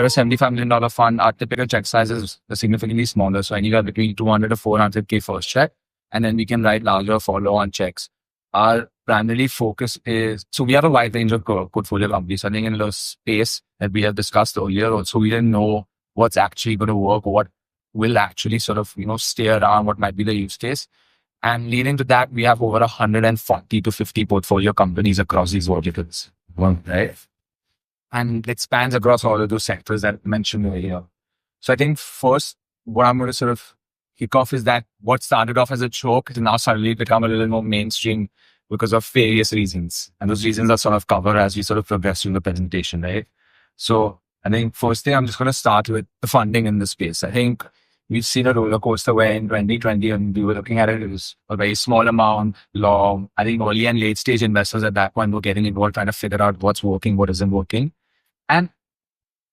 we're a $75 million fund. Our typical check size is significantly smaller. So anywhere between 200 to 400K first check. And then we can write larger follow-on checks. Our primary focus is, so we have a wide range of portfolio companies. I think in the space that we have discussed earlier, also we didn't know what's actually going to work, what will actually sort of, stay around, what might be the use case. And leading to that, we have over 140 to 50 portfolio companies across these verticals. Right? And it spans across all of those sectors that I mentioned earlier. So I think first, what I'm going to sort of kick off is that what started off as a joke has now suddenly become a little more mainstream because of various reasons. And those reasons are sort of covered as we sort of progress through the presentation, right? So I think first thing, I'm just going to start with the funding in the space. I think we've seen a roller coaster where in 2020, and we were looking at it, it was a very small amount, long. I think early and late stage investors at that point were getting involved, trying to figure out what's working, what isn't working. And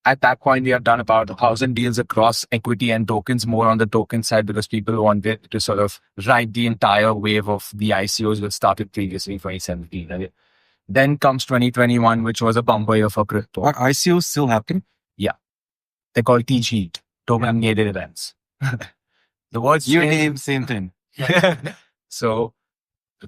at that point, we have done about 1,000 deals across equity and tokens, more on the token side because people wanted to sort of ride the entire wave of the ICOs that started previously in 2017. Right? Then comes 2021, which was a bumper year for crypto. Are ICOs still happening? Yeah. They're called TG, token gated events. The words you name, same thing. So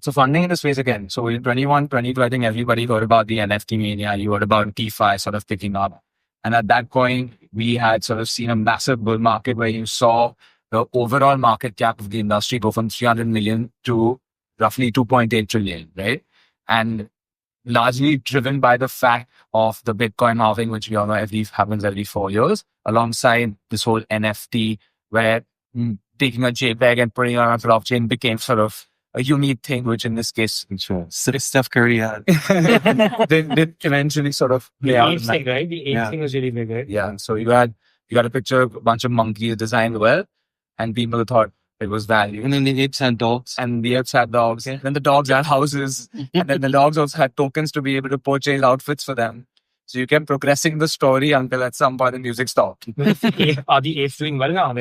funding in the space again. So in 21, 22, I think everybody heard about the NFT mania. You heard about DeFi sort of picking up. And at that point, we had sort of seen a massive bull market where you saw the overall market cap of the industry go from 300 million to roughly 2.8 trillion, right? And largely driven by the fact of the Bitcoin halving, which we all know happens every 4 years, alongside this whole NFT, where taking a JPEG and putting it on a blockchain became sort of a unique thing, which in this case, Steph Curry had. did eventually sort of play out. Thing, right? The ape thing was really big, right? Yeah. So you got a picture of a bunch of monkeys designed well, and people thought it was value. And then the apes had dogs. And the apes had dogs. Okay. Then the dogs had houses. And then the dogs also had tokens to be able to purchase outfits for them. So you kept progressing the story until at some point the music stopped. Are the apes doing well now?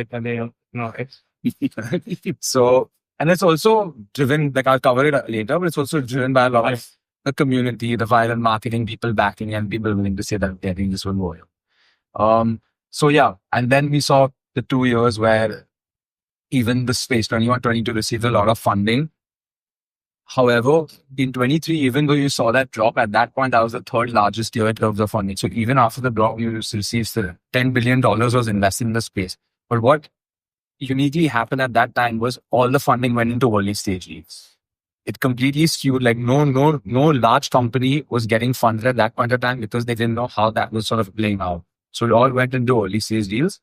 So, and it's also driven, like I'll cover it later, but it's also driven by a lot of the community, the viral marketing, people backing and people willing to say that they think this will work. So yeah, and then we saw the 2 years where even the space 21, 22 received a lot of funding. However, in 23, even though you saw that drop, at that point, that was the third largest year in terms of funding. So even after the drop, you received still $10 billion was invested in the space. But what uniquely happened at that time was all the funding went into early stage deals. It completely skewed, like no large company was getting funded at that point of time because they didn't know how that was sort of playing out. So it all went into early stage deals.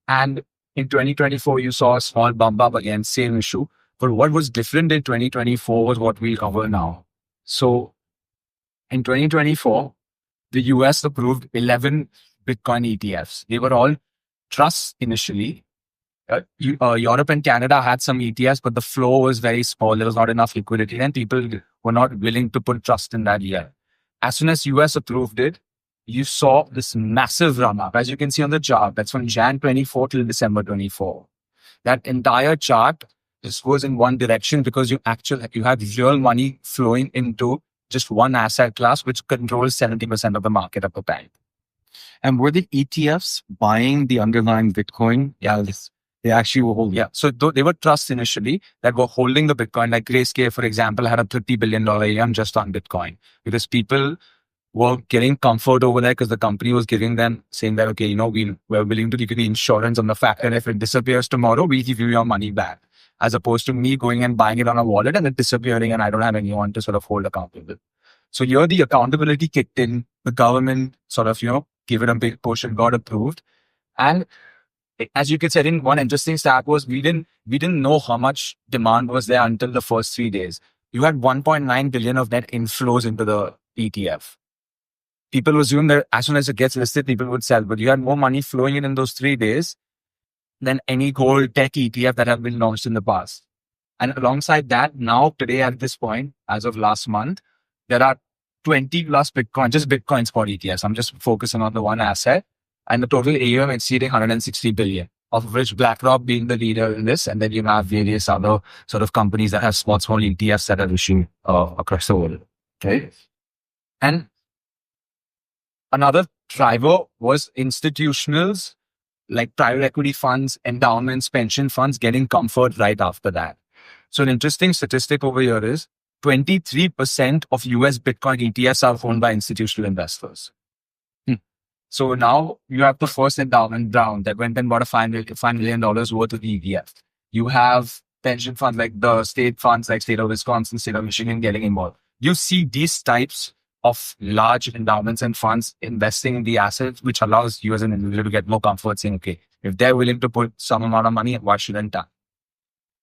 And in 2024, you saw a small bump up again, same issue. But what was different in 2024 was what we'll cover now. So in 2024, the US approved 11 Bitcoin ETFs. They were all trusts initially. Europe and Canada had some ETFs, but the flow was very small. There was not enough liquidity and people were not willing to put trust in that yet. As soon as US approved it, you saw this massive run up. As you can see on the chart, that's from Jan 24 till December 24. That entire chart just goes in one direction because you have real money flowing into just one asset class, which controls 70% of the market at the time. And were the ETFs buying the underlying Bitcoin? Yeah. They actually were holding. Yeah. So they were trusts initially that were holding the Bitcoin. Like Grayscale, for example, had a $30 billion AUM just on Bitcoin because people were getting comfort over there because the company was giving them, saying that, okay, we're willing to give you the insurance on the fact that if it disappears tomorrow, we'll give you your money back. As opposed to me going and buying it on a wallet and it disappearing and I don't have anyone to sort of hold accountable. So here the accountability kicked in. The government sort of, gave it a big push and got approved. And as you could say, one interesting stat was we didn't know how much demand was there until the first 3 days. You had 1.9 billion of net inflows into the ETF. People assume that as soon as it gets listed, people would sell, but you had more money flowing in those 3 days than any gold tech ETF that have been launched in the past. And alongside that, now today at this point, as of last month, there are 20 plus Bitcoin, just Bitcoin spot ETFs. I'm just focusing on the one asset and the total AUM exceeding 160 billion, of which BlackRock being the leader in this. And then you have various other sort of companies that have small ETFs that are issuing across the world. Okay. And another driver was institutionals like private equity funds, endowments, pension funds getting comfort right after that. So an interesting statistic over here is 23% of US Bitcoin ETFs are owned by institutional investors. So now you have the first endowment round that went and bought $5 million worth of ETF. You have pension funds like the state funds like state of Wisconsin, state of Michigan getting involved. You see these types of large endowments and funds investing in the assets, which allows you as an individual to get more comfort saying, okay, if they're willing to put some amount of money, why shouldn't I?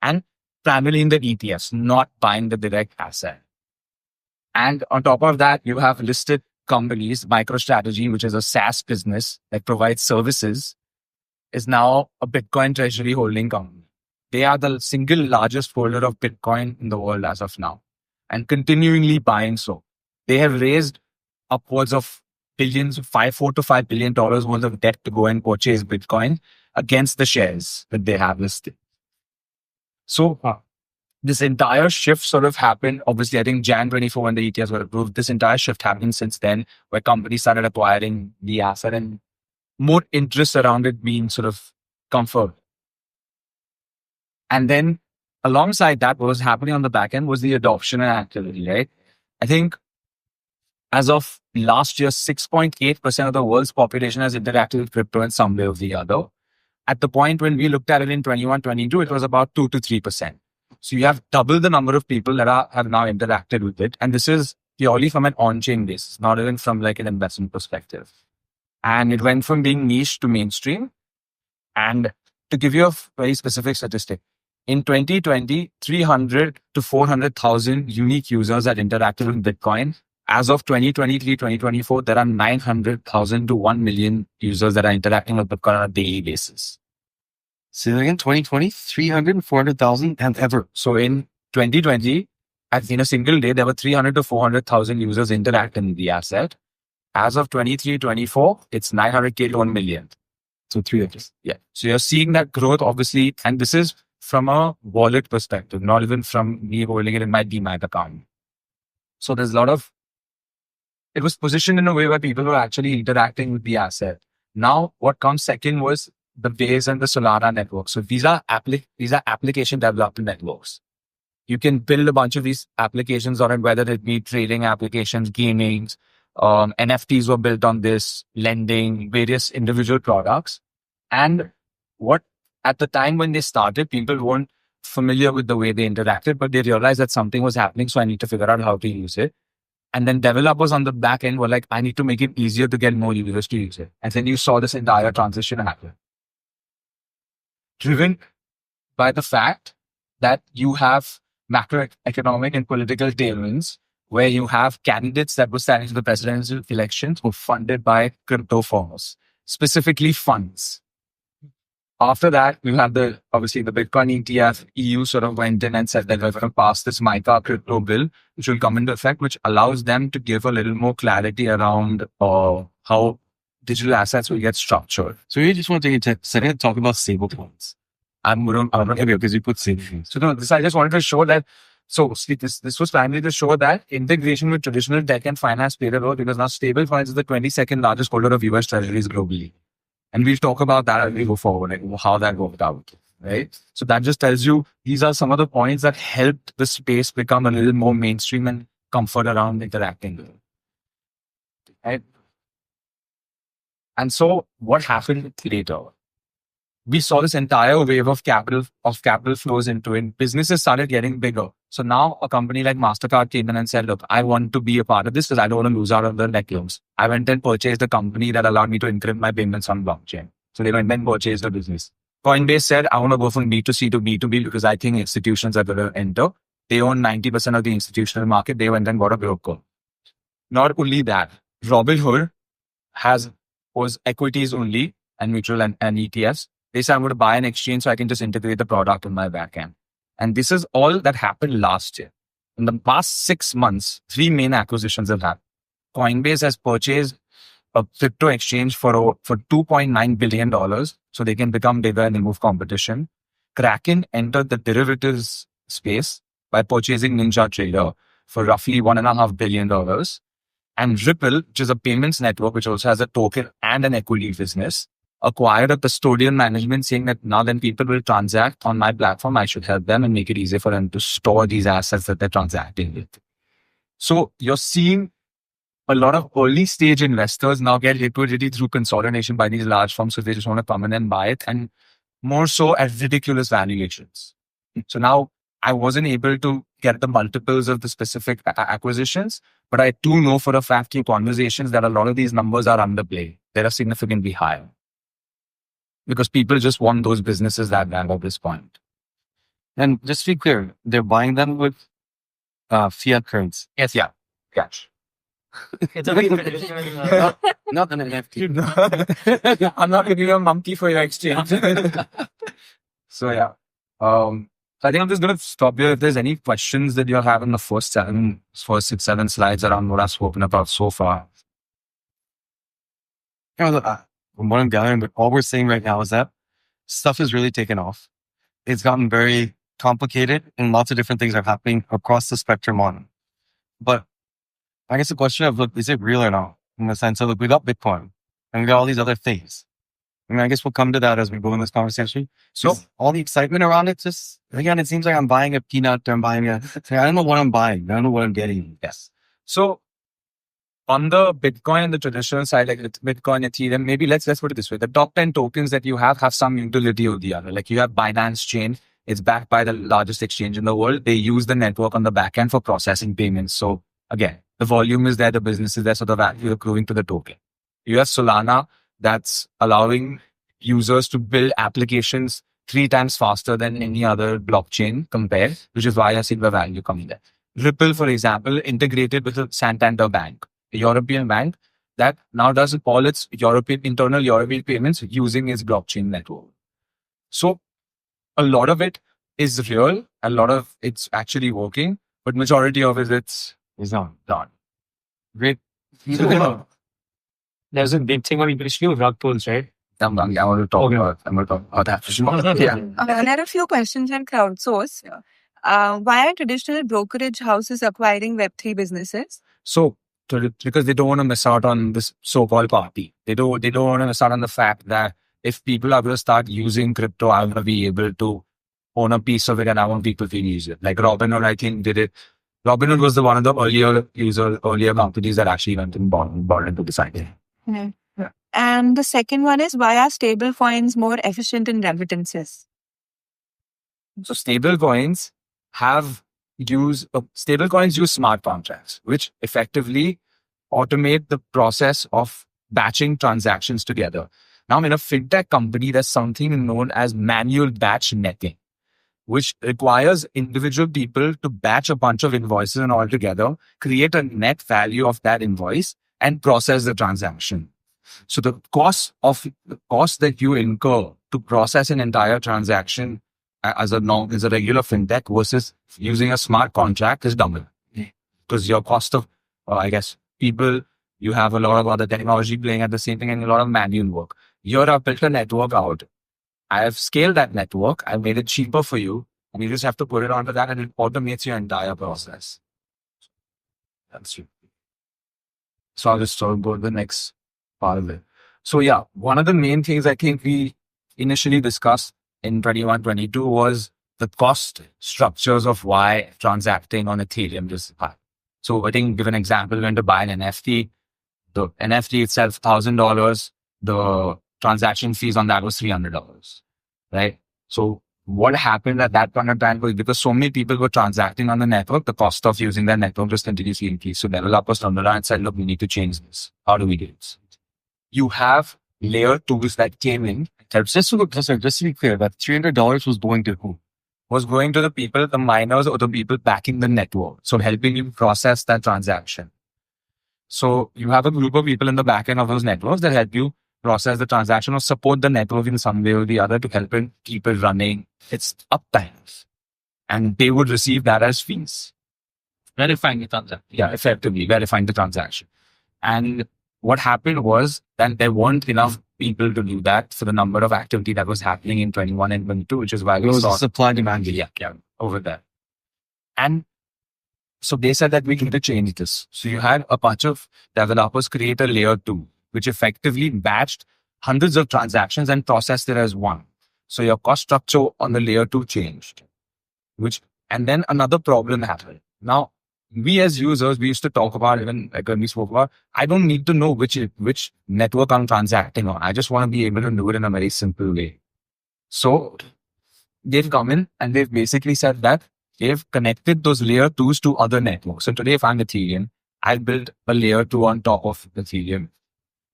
And primarily in the ETFs, not buying the direct asset. And on top of that, you have listed companies. MicroStrategy, which is a SaaS business that provides services, is now a Bitcoin treasury holding company. They are the single largest holder of Bitcoin in the world as of now, and continually buying so. They have raised upwards of billions, $4 to $5 billion worth of debt to go and purchase Bitcoin against the shares that they have listed. So this entire shift sort of happened. Obviously, I think Jan 24 when the ETFs were approved, this entire shift happened since then, where companies started acquiring the asset and more interest around it being sort of comfort. And then alongside that, what was happening on the back end was the adoption and activity, right? I think as of last year, 6.8% of the world's population has interacted with crypto in some way or the other. At the point when we looked at it in 21, 22, it was about 2 to 3%. So you have double the number of people that have now interacted with it. And this is purely from an on-chain basis, not even from like an investment perspective. And it went from being niche to mainstream. And to give you a very specific statistic, in 2020, 300 to 400,000 unique users had interacted with Bitcoin. As of 2023, 2024, there are 900,000 to 1 million users that are interacting with Bitcoin on a daily basis. So again, 2020, 300 and 400,000 and ever. So in 2020, in a single day, there were 300 to 400,000 users interacting with the asset. As of 23, 24, it's 900K to 1 million. So 3x. Yeah. So you're seeing that growth, obviously, and this is from a wallet perspective, not even from me holding it in my Demat account. So there's a lot of, it was positioned in a way where people were actually interacting with the asset. Now, what comes second was the Base and the Solana network. So these are application development networks. You can build a bunch of these applications on it, whether it be trading applications, gaming, NFTs were built on this, lending, various individual products. And what at the time when they started, people weren't familiar with the way they interacted, but they realized that something was happening. So I need to figure out how to use it. And then developers on the back end were like, I need to make it easier to get more users to use it. And then you saw this entire transition happen, driven by the fact that you have macroeconomic and political tailwinds, where you have candidates that were standing to the presidential elections were funded by crypto firms, specifically funds. After that, we had obviously the Bitcoin ETF. EU sort of went in and said that we're going to pass this MICA crypto bill, which will come into effect, which allows them to give a little more clarity around how digital assets will get structured. So you just want to take a second to talk about stablecoins. I'm going to because you put stablecoins. So no, I just wanted to show that. So see, this was primarily to show that integration with traditional tech and finance played a role, because now stablecoins is the 22nd largest holder of US treasuries globally. And we'll talk about that as we go forward, like how that worked out, right? So that just tells you, these are some of the points that helped the space become a little more mainstream and comfort around interacting with it, right? And so what happened later? We saw this entire wave of capital flows into it. Businesses started getting bigger. So now a company like Mastercard came in and said, look, I want to be a part of this because I don't want to lose out on the net loans. I went and purchased a company that allowed me to encrypt my payments on blockchain. So they went and purchased the business. Coinbase said, I want to go from B2C to B2B because I think institutions are going to enter. They own 90% of the institutional market. They went and bought a broker. Not only that, Robinhood was equities only and mutual and ETFs. They said, I'm going to buy an exchange so I can just integrate the product in my backend. And this is all that happened last year. In the past 6 months, 3 main acquisitions have happened. Coinbase has purchased a crypto exchange for $2.9 billion so they can become bigger and remove competition. Kraken entered the derivatives space by purchasing NinjaTrader for roughly $1.5 billion. And Ripple, which is a payments network, which also has a token and an equity business, acquired a custodian management saying that now then people will transact on my platform, I should help them and make it easier for them to store these assets that they're transacting with. So you're seeing a lot of early stage investors now get liquidity through consolidation by these large firms. So they just want to come in and buy it, and more so at ridiculous valuations. So now I wasn't able to get the multiples of the specific acquisitions, but I do know for a fact through conversations that a lot of these numbers are underplayed. They're significantly higher because people just want those businesses that bad at this point. And just to be clear, they're buying them with fiat currency. Yes, yeah, cash. It's a very traditional. Not an NFT. I'm not giving you a monkey for your exchange. So yeah. So I think I'm just going to stop here. If there's any questions that you have in the first 6, 7 slides around what I've spoken about so far. From what I'm gathering, but all we're saying right now is that stuff has really taken off. It's gotten very complicated and lots of different things are happening across the spectrum on. But I guess the question of, look, is it real or not? In the sense of, look, we got Bitcoin and we got all these other things. I mean, I guess we'll come to that as we go in this conversation. So all the excitement around it, just, again, it seems like I'm buying a peanut or I'm buying I don't know what I'm buying. I don't know what I'm getting. Yes. So on the Bitcoin and the traditional side, like Bitcoin, Ethereum, maybe let's put it this way. The top 10 tokens that you have some utility or the other. Like you have Binance chain. It's backed by the largest exchange in the world. They use the network on the back end for processing payments. So again, the volume is there, the business is there, so the value accruing to the token. You have Solana that's allowing users to build applications 3 times faster than any other blockchain compared, which is why I see the value coming there. Ripple, for example, integrated with the Santander Bank, a European bank that now does all its internal European payments using its blockchain network. So a lot of it is real, a lot of it's actually working, but majority of it's not done. Great. There's a big thing on issue rug pulls, right? I want to talk about that. Yeah. There are a few questions on crowdsource. Why are traditional brokerage houses acquiring Web3 businesses? So, because they don't want to miss out on this so-called party. They don't want to miss out on the fact that if people are going to start using crypto, I'm going to be able to own a piece of it and I want people to use it. Like Robinhood, I think, did it. Robinhood was one of the earlier companies that actually went and bought into the site. Yeah. And the second one is, why are stablecoins more efficient in remittances? So stablecoins use smart contracts, which effectively automate the process of batching transactions together. Now, in a fintech company, there's something known as manual batch netting, which requires individual people to batch a bunch of invoices and all together, create a net value of that invoice, and process the transaction. So the cost that you incur to process an entire transaction as a regular fintech versus using a smart contract is double. Because your cost of, people, you have a lot of other technology playing at the same thing and a lot of manual work. Here I've built a network out. I have scaled that network. I made it cheaper for you. And you just have to put it onto that and it automates your entire process. That's true. So I'll just go to the next part of it. So yeah, one of the main things I think we initially discussed in 21-22 was the cost structures of why transacting on Ethereum is high. So I think give an example, when to buy an NFT, the NFT itself, $1,000, the transaction fees on that was $300, right? So what happened at that point of time was because so many people were transacting on the network, the cost of using that network just continuously increased. So developers turned around and said, look, we need to change this. How do we do this? You have layer tools that came in. Just to be clear, that $300 was going to who? Was going to the people, the miners or the people backing the network. So helping you process that transaction. So you have a group of people in the back end of those networks that help you process the transaction or support the network in some way or the other to help it keep it running. It's uptime. And they would receive that as fees. Verifying the transaction. Yeah, effectively verifying the transaction. And what happened was that there weren't enough people to do that for the number of activity that was happening in 21 and 22, which is why we saw supply demand. Yeah, over there. And So they said that we need to change this. So you had a bunch of developers create a layer 2, which effectively batched hundreds of transactions and processed it as one. So your cost structure on the layer 2 changed, and then another problem happened. Now, we as users, we used to talk about, even like when we spoke about, I don't need to know which network I'm transacting on. I just want to be able to do it in a very simple way. So they've come in and they've basically said that they've connected those layer 2s to other networks. So today, if I'm Ethereum, I've built a layer 2 on top of Ethereum.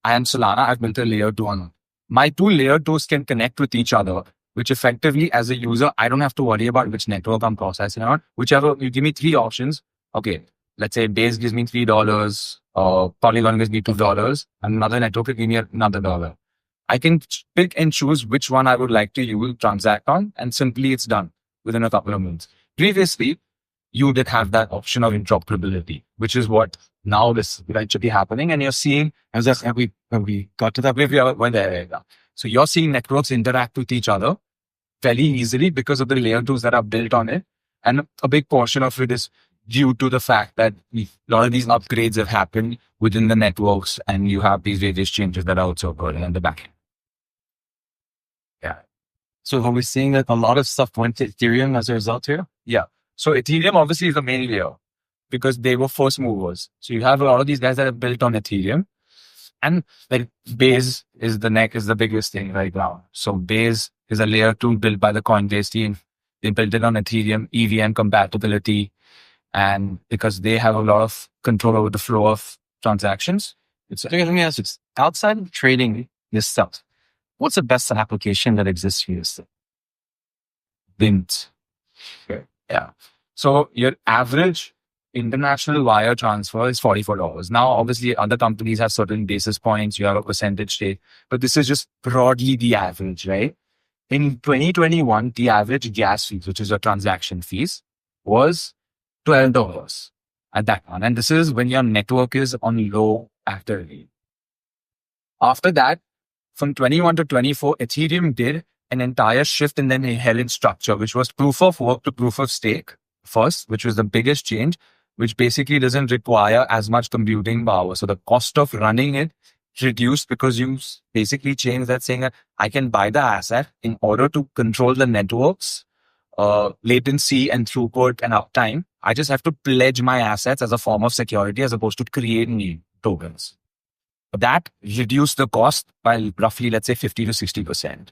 I am Solana, I've built a layer 2 on. My two layer 2s can connect with each other, which effectively, as a user, I don't have to worry about which network I'm processing on. Whichever, you give me three options. Okay, let's say Base gives me $3, Polygon gives me $2, and another network will give me another $1. I can pick and choose which one I would like to use, transact on, and simply it's done within a couple of minutes. Previously, you did have that option of interoperability, which is what now is eventually happening. And you're seeing, As we got to that, we went there. So you're seeing networks interact with each other fairly easily because of the layer 2s that are built on it. And a big portion of it is due to the fact that a lot of these upgrades have happened within the networks, and you have these various changes that are also occurring in the backend. Yeah. So are we seeing that a lot of stuff went to Ethereum as a result here? Yeah. So Ethereum obviously is the main layer because they were first movers. So you have a lot of these guys that are built on Ethereum, and like Base is the biggest thing right now. So Base is a layer 2 built by the Coinbase team. They built it on Ethereum, EVM compatibility, and because they have a lot of control over the flow of transactions. Okay, let me ask this. Outside of trading this stuff, what's the best application that exists for this? Bint. Yeah. So your average international wire transfer is $44. Now, obviously, other companies have certain basis points. You have a percentage rate, but this is just broadly the average, right? In 2021, the average gas fees, which is your transaction fees, was $12 at that one. And this is when your network is on low activity. After that, from 21 to 24, Ethereum did an entire shift in the inherent structure, which was proof of work to proof of stake first, which was the biggest change, which basically doesn't require as much computing power. So the cost of running it reduced because you basically changed that, saying that I can buy the asset in order to control the networks, latency and throughput and uptime. I just have to pledge my assets as a form of security as opposed to create new tokens. That reduced the cost by roughly, let's say 50 to 60%.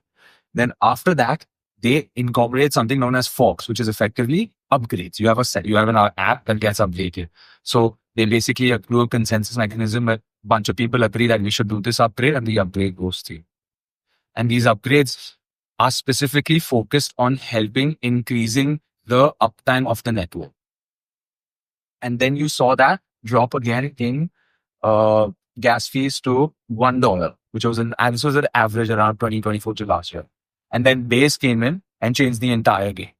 Then after that, they incorporate something known as forks, which is effectively upgrades. You have an app that gets updated. So they basically do a consensus mechanism where a bunch of people agree that we should do this upgrade, and the upgrade goes through. And these upgrades are specifically focused on helping increasing the uptime of the network. And then you saw that drop again in gas fees to $1, which was and this was an average around 2024 to last year. And then Base came in and changed the entire game.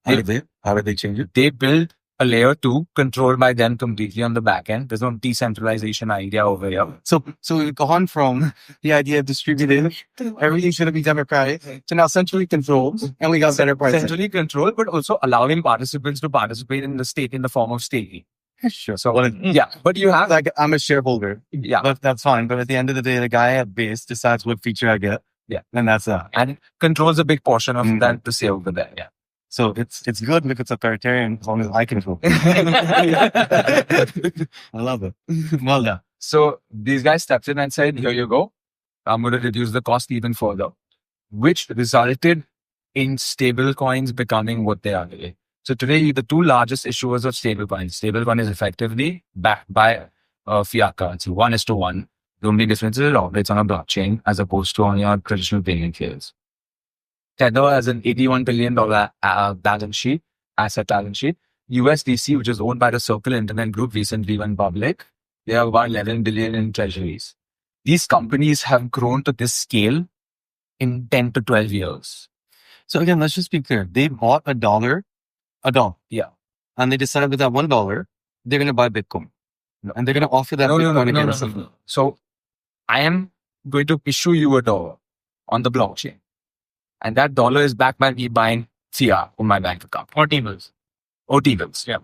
How did they change it? They built a layer 2 controlled by them completely on the back end. There's no decentralization idea over here. So we've gone from the idea of distributed, everything's going to be democratic, to now centrally controlled, and we got better pricing. Centrally controlled, but also allowing participants to participate in the form of staking. Sure. So Yeah, but you have like I'm a shareholder. Yeah, But that's fine. But at the end of the day, the guy at Base decides what feature I get. Yeah. And that's that. and controls a big portion of that to say over there. Yeah. So it's good if it's authoritarian as long as I control. I love it. Well done. So these guys stepped in and said, here you go. I'm going to reduce the cost even further, which resulted in stablecoins becoming what they are today. So today, the two largest issuers of stablecoin is effectively backed by fiat currency, 1:1. The only difference is it operates on a blockchain as opposed to on your traditional payment rails. Tether has an $81 billion asset balance sheet. USDC, which is owned by the Circle Internet Group, recently went public. They have about 11 billion in treasuries. These companies have grown to this scale in 10 to 12 years. So again, let's just be clear. They bought a dollar. Yeah. And they decided with that $1, they're going to buy Bitcoin. No. And they're going to offer that Bitcoin again. No. So I am going to issue you a dollar on the blockchain. And that dollar is backed by me buying fiat on my bank account. Or T-bills. Or T-bills. Yeah.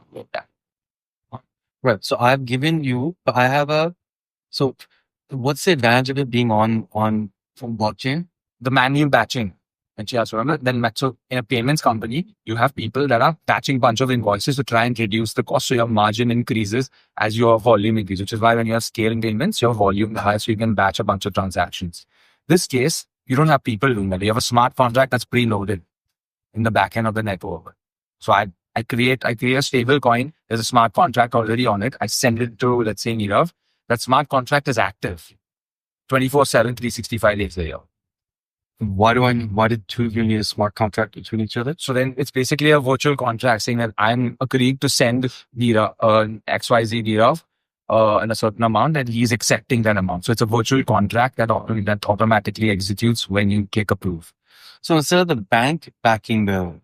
Right. So I've given you, but I have so what's the advantage of it being on from blockchain? The manual batching. And she asked, remember, then so in a payments company, you have people that are batching bunch of invoices to try and reduce the cost. So your margin increases as your volume increases, which is why when you have scaling payments, your volume is high, so you can batch a bunch of transactions. This case, you don't have people doing that. You have a smart contract that's preloaded in the back end of the network. So I create a stable coin. There's a smart contract already on it. I send it to, let's say, Nirav. That smart contract is active 24/7, 365 days a year. Why did two of you need a smart contract between each other? So then it's basically a virtual contract saying that I'm agreeing to send Nirav, XYZ Nirav, in a certain amount, and he's accepting that amount. So it's a virtual contract that automatically executes when you click approve. So instead of the bank backing the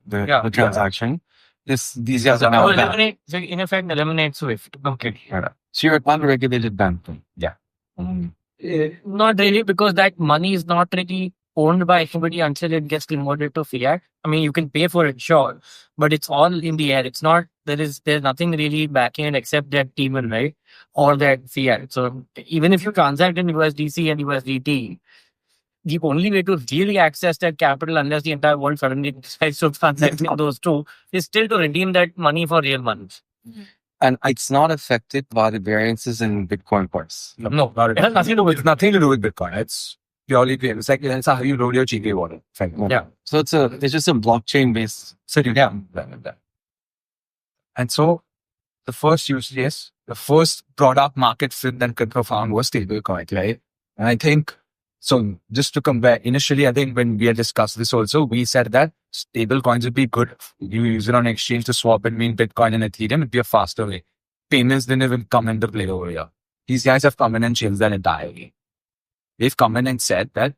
transaction, these guys are now in effect, eliminate SWIFT completely. So you're an unregulated bank. Yeah. Not really, because that money is not really owned by anybody until it gets converted to fiat. I mean, you can pay for it, sure, but it's all in the air. It's not, there's nothing really backing it except that T-bill, right? Or that fiat. So even if you transact in USDC and USDT, the only way to really access that capital, unless the entire world suddenly decides to transact in those two, is still to redeem that money for real money. And it's not affected by the variances in Bitcoin price. No, not at all. It has nothing to do with It's nothing to do with Bitcoin. It's purely payment. It's like it's how you roll your GPA wallet. Yeah. So it's just a blockchain based. And so the first use case, the first product market fit that crypto found was stablecoin, right? And I think, so just to compare, initially, I think when we had discussed this also, we said that stablecoins would be good. You use it on exchange to swap between Bitcoin and Ethereum. It'd be a faster way. Payments didn't even come into play over here. These guys have come in and changed that entirely. They've come in and said that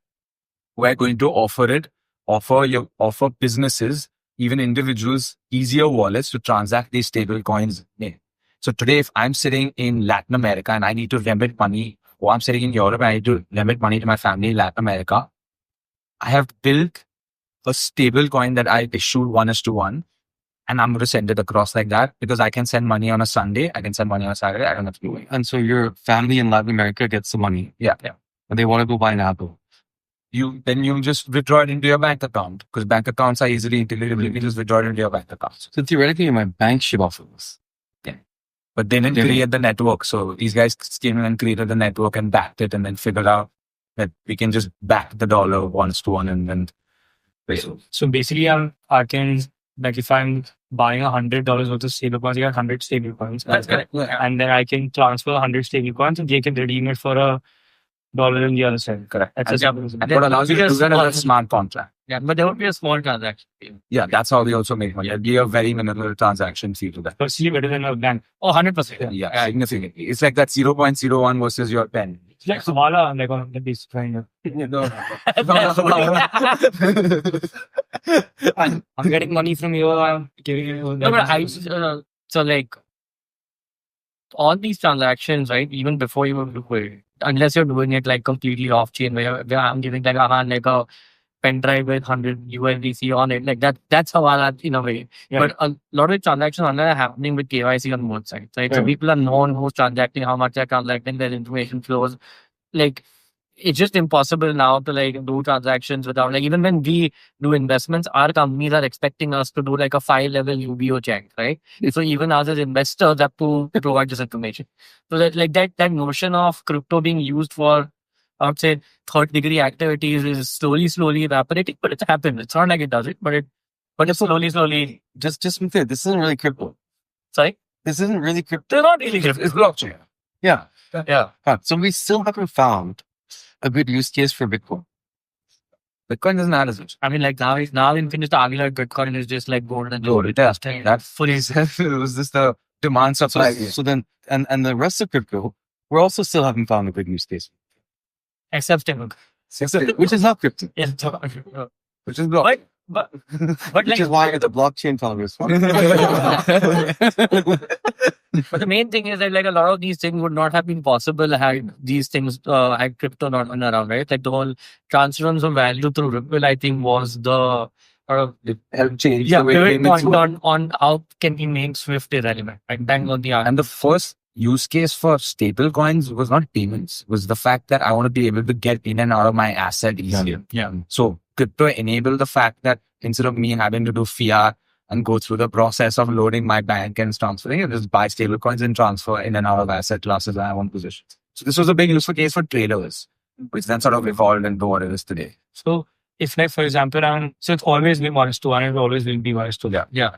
we're going to offer businesses, even individuals, easier wallets to transact these stable coins in. So today, if I'm sitting in Latin America and I need to remit money, or I'm sitting in Europe and I need to remit money to my family in Latin America, I have built a stable coin that I issued 1:1, and I'm going to send it across like that because I can send money on a Sunday, I can send money on a Saturday, I don't have to do it. And so your family in Latin America gets the money. Yeah. And they want to go buy an Apple. Then you just withdraw it into your bank account because bank accounts are easily integrated. You just withdraw it into your bank account. So theoretically, my bank should offer this. But they didn't create the network. So these guys came in and created the network and backed it and then figured out that we can just back the dollar 1:1 and then. So basically, I can, like if I'm buying $100 worth of stablecoins, I got 100 stablecoins. That's correct. And then I can transfer 100 stablecoins and they can redeem it for $1 on the other side. Correct. That's And what allows you to do that is a smart contract. Yeah, but there would be a small transaction fee. Yeah, that's how they also make money. It'd be a very minimal transaction fee to that. Personally, better than a bank. Oh, 100%. Yeah, significantly. It's like that 0.01 versus your pen. It's like Sumala, like on the base kind of. I'm getting money from you. I'm giving you. No, but so like all these transactions, right? Even before you do it, unless you're doing it like completely off chain, where I'm giving like a pen drive with 100 USDC on it, like that's Hawala in a way. Yeah. But a lot of transactions are happening with KYC on both sides, right? So people are known who's transacting, how much they're transacting, their information flows. Like it's just impossible now to like do transactions without, like, even when we do investments, our companies are expecting us to do like a 5-level UBO check, right? So even us as investors have to provide this information. So that like that notion of crypto being used for, I would say, third-degree activities is slowly evaporating, but it's happened. It's not like it does it, but it's slowly. Just to be clear, this isn't really crypto. Sorry? This isn't really crypto. They're not really crypto. It's blockchain. Yeah. Yeah. So we still haven't found a good use case for Bitcoin. Bitcoin doesn't have as much. I mean, like now in finished arguing like Bitcoin is just like gold and gold. That's fully. It was just the demand supply. So then, and the rest of crypto, we're also still haven't found a good use case. Except Stablecoin. Which is not crypto. Yes, which is blockchain. But which like, is why you're the blockchain founders. But the main thing is that like a lot of these things would not have been possible had these things had crypto not been around, right? Like the whole transference of value through Ripple, I think, was the it helped change the way point on how can we make Swift irrelevant, right? Bang on the arm. And the first use case for stable coins was not payments, was the fact that I want to be able to get in and out of my asset easier. Yeah. So crypto enabled the fact that instead of me having to do fiat and go through the process of loading my bank and transferring it, just buy stable coins and transfer in and out of asset classes I want positions. So this was a big useful case for traders, which then sort of evolved into what it is today. So if like, for example, so it's always been 1:1 and it always will be 1:1. Yeah.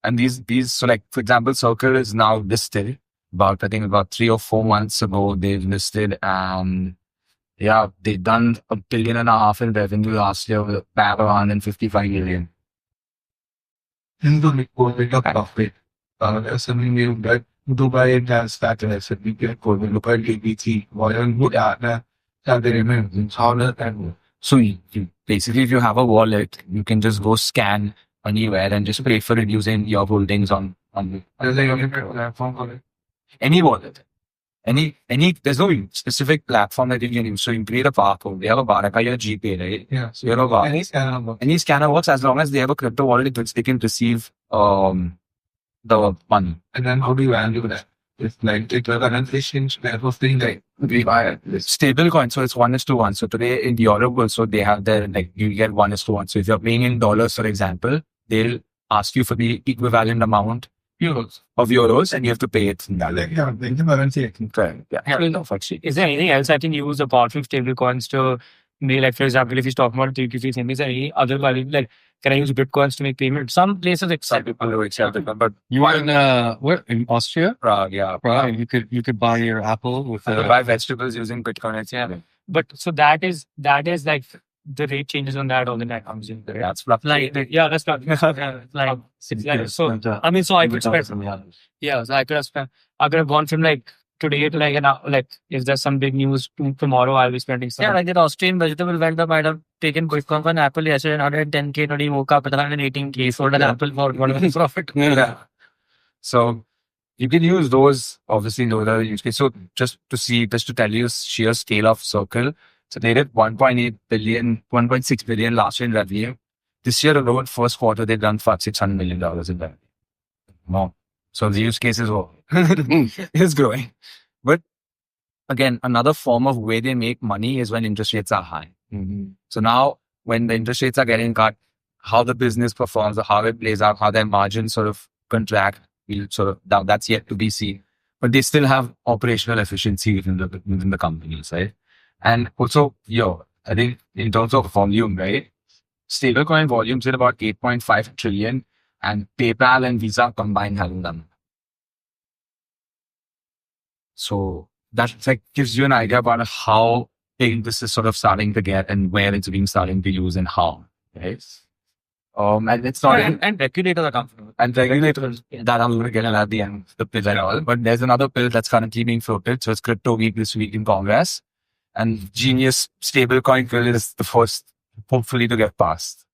And these, so like, for example, Circle is now listed about 3 or 4 months ago, they've listed, yeah, they've done $1.5 billion in revenue last year with a PAT of 155 million. In the COVID of it, there's something new that Dubai has started as a big COVID, look at DBT, while good at that, they remain how that. So basically, if you have a wallet, you can just go scan anywhere and just pay for it using your holdings on any wallet. There's no specific platform that you can use. So you create a barcode. They have a barcode, your GPay, right? Yeah. So you have a barcode. Any scanner works as long as they have a crypto wallet in which they can receive the money. And then how do you value that? It's like the current exchange type of thing, like we buy Stablecoin, so it's 1:1. So today in Europe also they have their, like, you get 1:1. So if you're paying in dollars, for example, they'll ask you for the equivalent amount of euros and you have to pay it in dollars. yeah, the currency. Correct. Yeah. Is there anything else I can use apart from stablecoins to make, like, for example, if he's talking about DTC thing, is there any other value, like, can I use Bitcoins to make payment? Some places accept People do accept it, but You are in where in Austria? Prague, yeah. Prague. You could buy your apple with You buy vegetables using Bitcoin. Yeah. But so that is like the rate changes on that all the time comes in. That's roughly. Like, yeah, that's not like, yeah, so I mean, so I could spend, yeah, so I could have gone from like today to like an hour, like if there's some big news tomorrow, I'll be spending some. Yeah, like that Austrian vegetable vendor might have taken Bitcoin for an apple yesterday, 110K, today woke up with 118K, sold an apple for whatever profit. Yeah. So you can use those, obviously, those are use cases. So just to tell you sheer scale of Circle. So they did 1.8 billion, 1.6 billion last year in revenue. This year alone, first quarter, they've done $600 million in revenue. Wow. So the use case is growing. But again, another form of way they make money is when interest rates are high. So now when the interest rates are getting cut, how the business performs, or how it plays out, how their margins sort of contract, that's yet to be seen. But they still have operational efficiency within the companies, right? And also, I think in terms of volume, right? Stablecoin volumes at about 8.5 trillion, and PayPal and Visa combined having them. So that like gives you an idea about how big this is sort of starting to get and where it's being starting to use and how, right? And it's not and regulators are comfortable. And regulators that I'm going to get at the end of the pill and all. But there's another pill that's currently being floated. So it's Crypto Week this week in Congress. And Genius Stablecoin pill is the first, hopefully, to get passed.